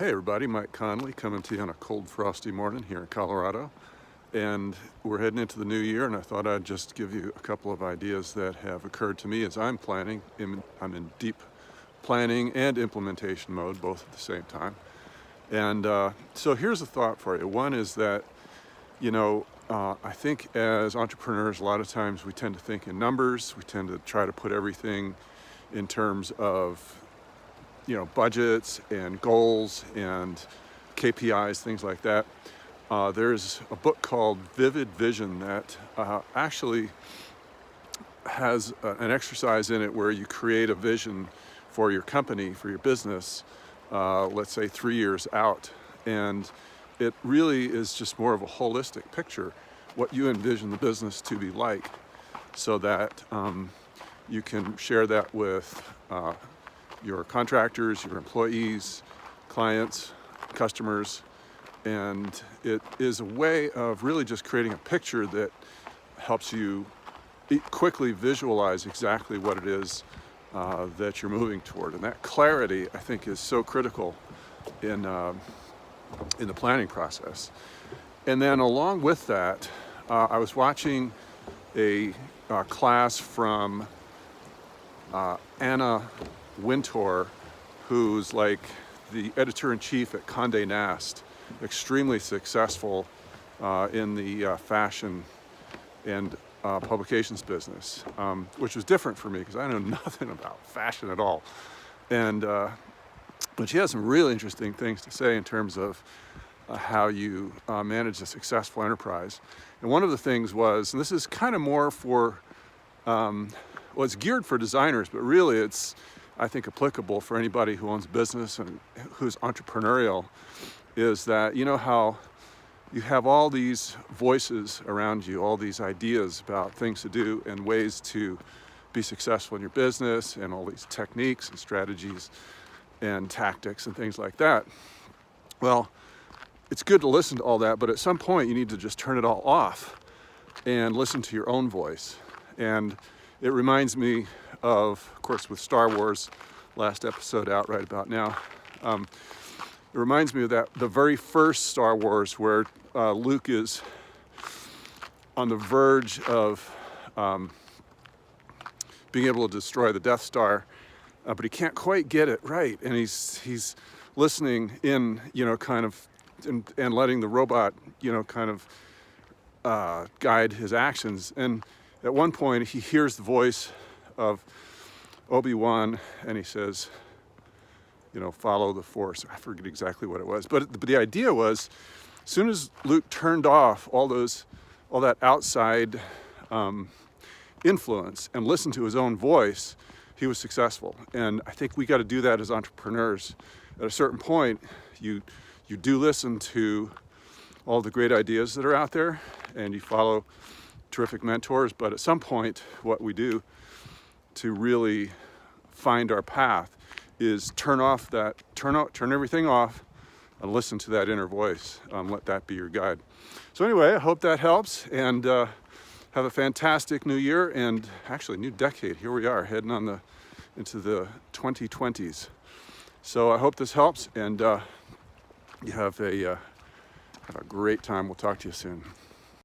Hey everybody, Mike Conley coming to you on a cold, frosty morning here in Colorado. And we're heading into the new year, and I thought I'd just give you a couple of ideas that have occurred to me as I'm planning. I'm in deep planning and implementation mode, both at the same time. And so here's a thought for you. One is that, I think as entrepreneurs, a lot of times we tend to think in numbers. We tend to try to put everything in terms of budgets and goals and KPIs, things like that. There's a book called Vivid Vision that actually has an exercise in it where you create a vision for your company, for your business, let's say 3 years out. And it really is just more of a holistic picture, what you envision the business to be like, so that you can share that with your contractors, your employees, clients, customers, and it is a way of really just creating a picture that helps you quickly visualize exactly what it is that you're moving toward. And that clarity, I think, is so critical in the planning process. And then along with that, I was watching a class from Anna Wintour, who's like the editor-in-chief at Condé Nast, extremely successful in the fashion and publications business, which was different for me because I know nothing about fashion at all. And but she has some really interesting things to say in terms of how you manage a successful enterprise. And one of the things was, and this is kind of more for, it's geared for designers, but really it's, I think, applicable for anybody who owns business and who's entrepreneurial, is that how you have all these voices around you, all these ideas about things to do and ways to be successful in your business, and all these techniques and strategies and tactics and things like that. Well, it's good to listen to all that, but at some point you need to just turn it all off and listen to your own voice. And it reminds me of course, with Star Wars, last episode out right about now. It reminds me of the very first Star Wars, where Luke is on the verge of being able to destroy the Death Star, but he can't quite get it right, and he's listening in, kind of, and letting the robot, kind of guide his actions. And at one point, he hears the voice of Obi-Wan, and he says, follow the Force. I forget exactly what it was, but the idea was, as soon as Luke turned off all that outside influence and listened to his own voice, he was successful. And I think we got to do that as entrepreneurs. At a certain point, you do listen to all the great ideas that are out there, and you follow terrific mentors. But at some point, what we do to really find our path is turn everything off and listen to that inner voice. Let that be your guide. So anyway, I hope that helps, and have a fantastic new year, and actually new decade. Here we are heading into the 2020s. So I hope this helps, and you have a great time. We'll talk to you soon.